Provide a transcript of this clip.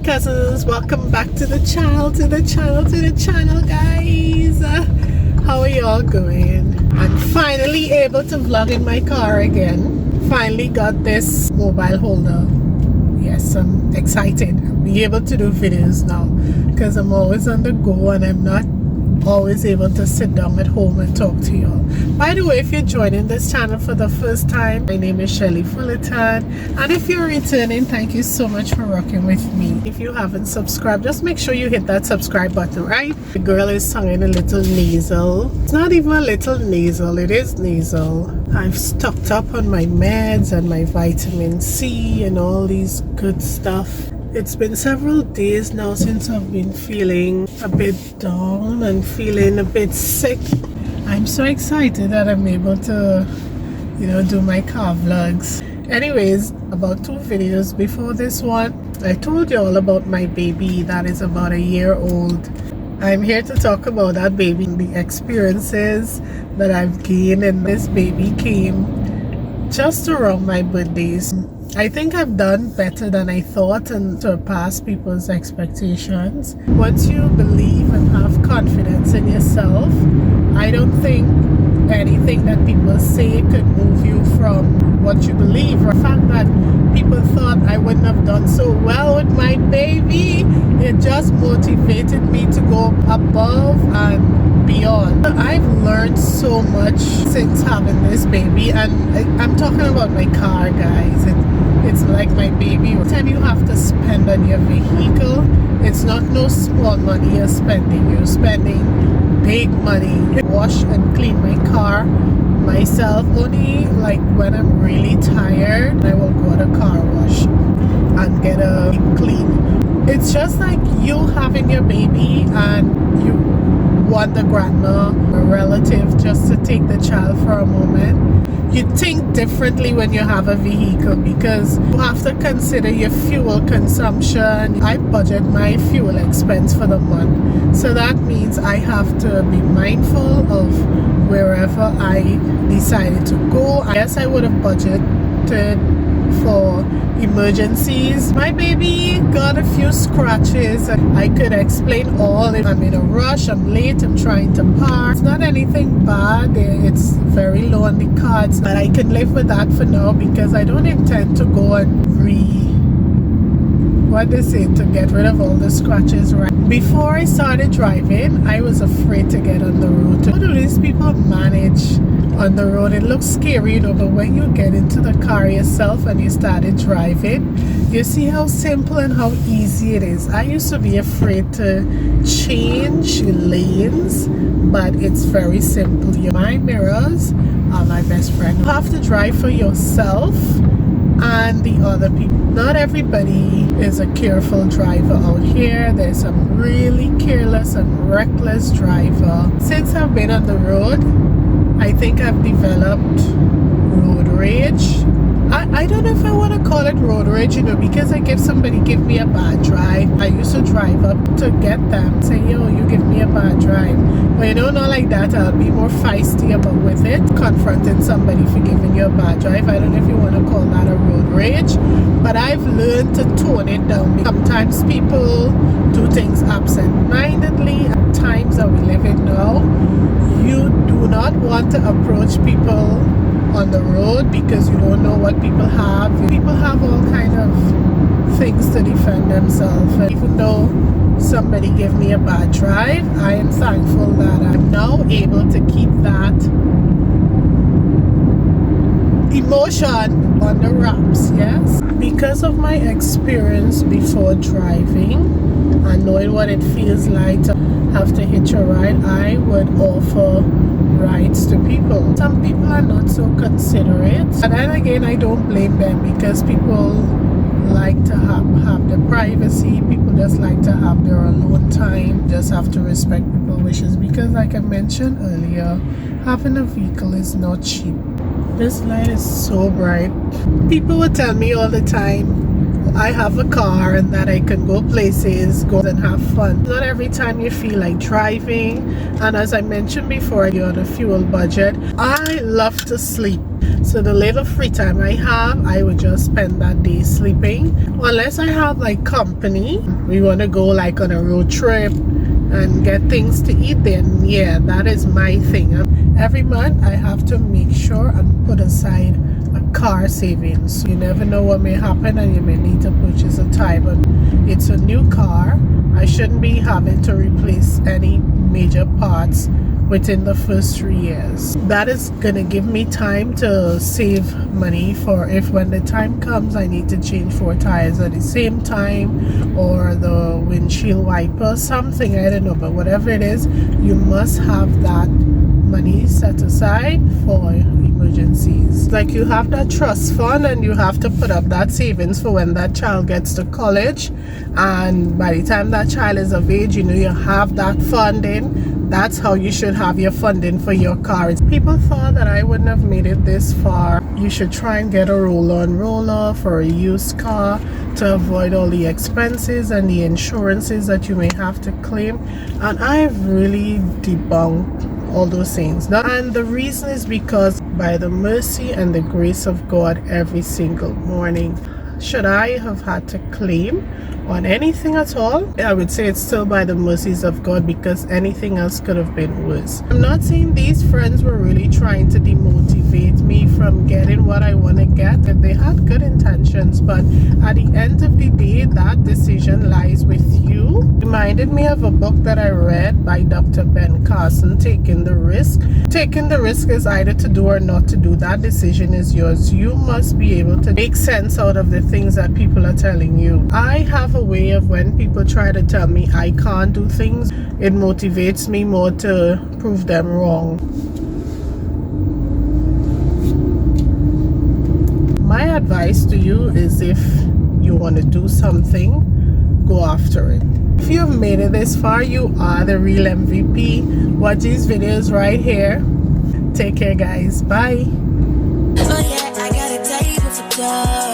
cousins, welcome back to the channel, guys. How are y'all going? I'm finally able to vlog in my car again. Finally got this mobile holder. Yes, I'm excited. I'll be able to do videos now because I'm always on the go and I'm not always able to sit down at home and talk to y'all. By the way, if you're joining this channel for the first time, my name is Shelly Fullerton, and if you're returning, thank you so much for rocking with me. If you haven't subscribed, just make sure you hit that subscribe button, right? The girl is sounding a little nasal. It's not even a little nasal, it is nasal. I've stocked up on my meds and my vitamin C and all these good stuff. It's been several days now since I've been feeling a bit down and feeling a bit sick. I'm so excited that I'm able to, do my car vlogs. Anyways, about 2 videos before this one, I told you all about my baby that is about a year old. I'm here to talk about that baby, the experiences that I've gained, and this baby came just around my birthdays. I think I've done better than I thought and surpassed people's expectations. Once you believe and have confidence in yourself, I don't think anything that people say could move you from what you believe. The fact that people thought I wouldn't have done so well with my baby, it just motivated me to go above and beyond. I've learned so much since having this baby, and I'm talking about my car, guys. It's like my baby. Every time you have to spend on your vehicle, it's not no small money you're spending. You're spending big money. Wash and clean my car myself. Only like when I'm really tired, I will go to car wash and get a clean. It's just like you having your baby and you want the grandma or relative just to take the child for a moment. You think differently when you have a vehicle because you have to consider your fuel consumption. I budget my fuel expense for the month, so that means I have to be mindful of wherever I decided to go. I guess I would have budgeted for emergencies. My baby got a few scratches and I could explain all. If I'm in a rush, I'm late, I'm trying to park. It's not anything bad. It's very low on the cards, but I can live with that for now because I don't intend to go and to get rid of all the scratches. Right before I started driving, I was afraid to get on the road. How do these people manage on the road? It looks scary, but when you get into the car yourself and you started driving, you see how simple and how easy it is. I used to be afraid to change lanes, but it's very simple. My mirrors are my best friend. You have to drive for yourself and the other people. Not everybody is a careful driver out here. There's some really careless and reckless driver. Since I've been on the road, I think I've developed road rage. I don't know if I want to call it road rage, because somebody give me a bad drive. I used to drive up to get them, say, yo, you give me a bad drive. But not like that. I'll be more feisty about with it, confronting somebody for giving you a bad drive. I don't know if you want to call that a road rage, but I've learned to tone it down. Sometimes people do things absent-mindedly. At times that we live in now, you do not want to approach people on the road because you don't know what people have. People have all kind of things to defend themselves. And even though somebody gave me a bad drive, I am thankful that I'm now able to keep that emotion on the wraps. Yes, because of my experience before driving and knowing what it feels like to have to hitch a ride, I would offer rides to people. Some people are not so considerate, and then again, I don't blame them because people like to have their privacy. People just like to have their alone time. Just have to respect people's wishes because, like I mentioned earlier, having a vehicle is not cheap. This light is so bright. People would tell me all the time, I have a car and that I can go places, go and have fun. Not every time you feel like driving, and as I mentioned before, you're on a fuel budget. I love to sleep, so the little free time I have, I would just spend that day sleeping. Unless I have like company, we want to go like on a road trip and get things to eat, then yeah, that is my thing. Every month I have to make sure and put aside a car savings. You never know what may happen and you may need to purchase a tire, but it's a new car. I shouldn't be having to replace any major parts within the first 3 years. That is gonna give me time to save money for if when the time comes I need to change 4 tires at the same time, or the windshield wiper, something, I don't know, but whatever it is, you must have that money set aside for emergencies. Like you have that trust fund and you have to put up that savings for when that child gets to college, and by the time that child is of age, you know, you have that funding. That's how you should have your funding for your car. People thought that I wouldn't have made it this far. You should try and get a roll-on roll-off or a used car to avoid all the expenses and the insurances that you may have to claim, and I've really debunked all those things. And the reason is because by the mercy and the grace of God, every single morning, should I have had to claim on anything at all, I would say it's still by the mercies of God, because anything else could have been worse. I'm not saying these friends were really trying to demotivate me from getting what I want to get, and they had good intentions, but at the end of the day, that decision lies with you. Reminded me of a book that I read by Dr. Ben Carson, Taking the Risk. Taking the risk is either to do or not to do. That decision is yours. You must be able to make sense out of the things that people are telling you. I have a way of, when people try to tell me I can't do things, it motivates me more to prove them wrong. My advice to you is, if you want to do something, go after it. If you have made it this far, you are the real MVP. Watch these videos right here. Take care, guys. Bye. Oh yeah, I got a table for two.